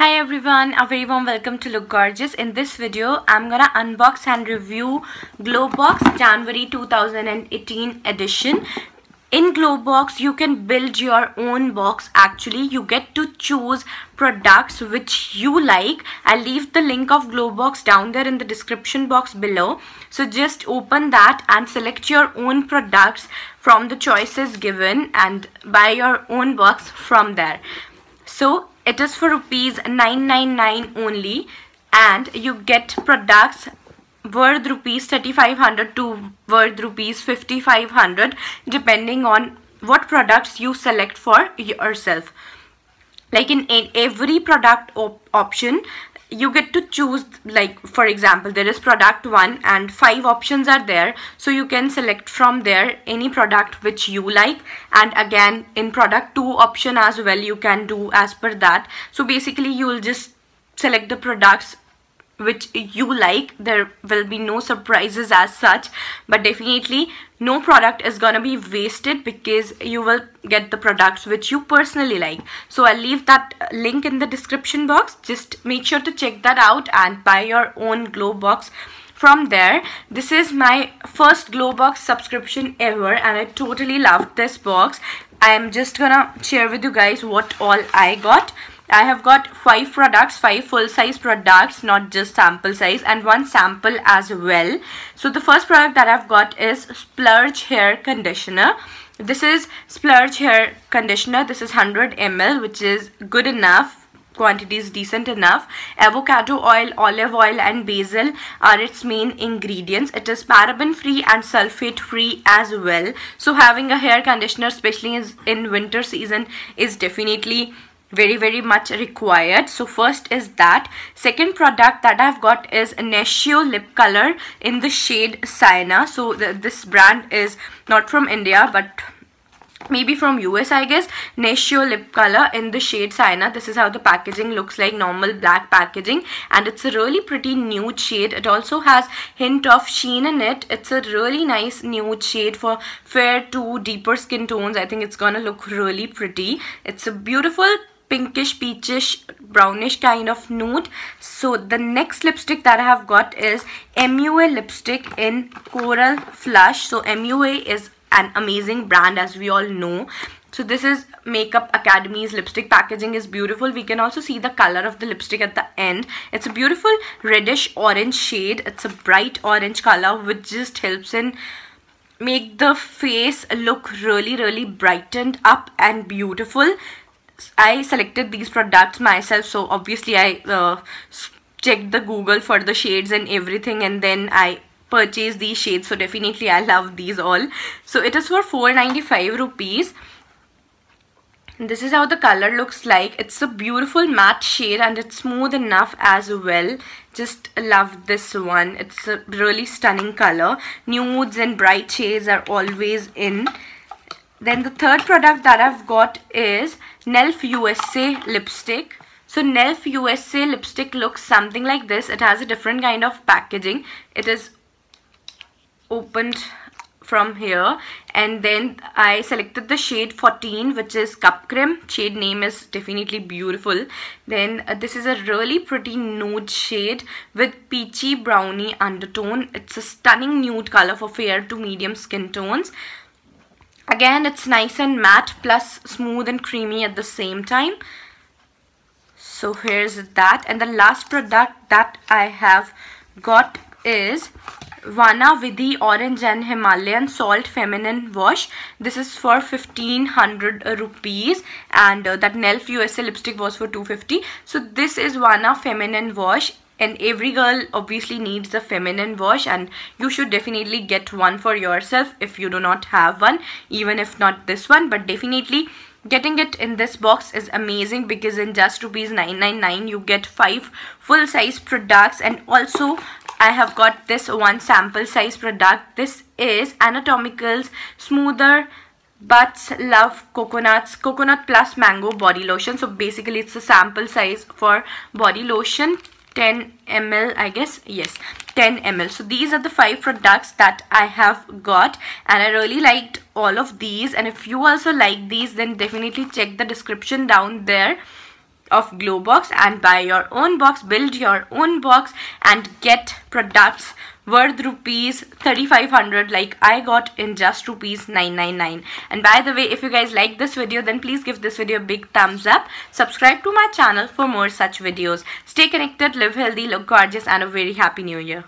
Hi everyone, a very warm welcome to Look Gorgeous. In this video, I'm gonna unbox and review Globox January 2018 edition. In Globox, you can build your own box. Actually, you get to choose products which you like. I'll leave the link of Globox down there in the description box below. So just open that and select your own products from the choices given and buy your own box from there. So it is for Rs999 only, and you get products worth Rs3500 to worth Rs5500 depending on what products you select for yourself. Like in every product option, you get to choose, like for example, there is product 1 and 5 options are there, so you can select from there any product which you like, and again in product 2 option as well you can do as per that. So basically you will just select the products which you like. There will be no surprises as such, but definitely no product is gonna be wasted because you will get the products which you personally like. So I'll leave that link in the description box. Just make sure to check that out and buy your own Globox from there. This is my first Globox subscription ever and I totally loved this box. I am just gonna share with you guys what all I got. I have got 5 products, 5 full-size products, not just sample size, and 1 sample as well. So the first product that I've got is Splurge hair conditioner. This is Splurge hair conditioner. This is 100 ml, which is good enough. Quantity is decent enough. Avocado oil, olive oil and basil are its main ingredients. It is paraben free and sulfate free as well. So having a hair conditioner, especially in winter season, is definitely very much required. So first is that. Second product that I've got is Natio lip color in the shade Sienna. So this brand is not from India but maybe from US, I guess. Natio lip color in the shade Sienna. This is how the packaging looks like, normal black packaging, and it's a really pretty nude shade. It also has hint of sheen in it. It's a really nice nude shade for fair to deeper skin tones. I think it's gonna look really pretty. It's a beautiful pinkish, peachish, brownish kind of nude. So the next lipstick that I have got is MUA Lipstick in Coral Flush. So MUA is an amazing brand, as we all know. So this is Makeup Academy's lipstick. Packaging is beautiful. We can also see the color of the lipstick at the end. It's a beautiful reddish orange shade. It's a bright orange color which just helps in make the face look really brightened up and beautiful. I selected these products myself, so obviously I checked the Google for the shades and everything, and then I purchased these shades. So definitely I love these all. So it is for 495 rupees. This is how the color looks like. It's a beautiful matte shade and it's smooth enough as well. Just love this one. It's a really stunning color. Nudes and bright shades are always in. Then the third product that I've got is NELF USA Lipstick. So NELF USA Lipstick looks something like this. It has a different kind of packaging. It is opened from here, and then I selected the shade 14, which is Cup Cream. Shade name is definitely beautiful. Then this is a really pretty nude shade with peachy brownie undertone. It's a stunning nude color for fair to medium skin tones. Again, it's nice and matte plus smooth and creamy at the same time. So here's that. And the last product that I have got is Vana Vidhi Orange and Himalayan Salt Feminine Wash. This is for 1500 rupees, and that NELF USA lipstick was for 250. So this is Vana Feminine Wash. And every girl obviously needs a feminine wash, and you should definitely get one for yourself if you do not have one, even if not this one. But definitely getting it in this box is amazing because in just Rs999 you get 5 full size products, and also I have got this 1 sample size product. This is Anatomical's Smoother Butts Love Coconut Plus Mango Body Lotion. So basically it's a sample size for body lotion. 10 ml, I guess. Yes, 10 ml. So these are the 5 products that I have got, and I really liked all of these. And if you also like these, then definitely check the description down there. of Globox and buy your own box, build your own box and get products worth rupees 3500 like I got in just rupees 999. And by the way, if you guys like this video, then please give this video a big thumbs up. Subscribe to my channel for more such videos. Stay connected, live healthy, look gorgeous, and a very happy new year.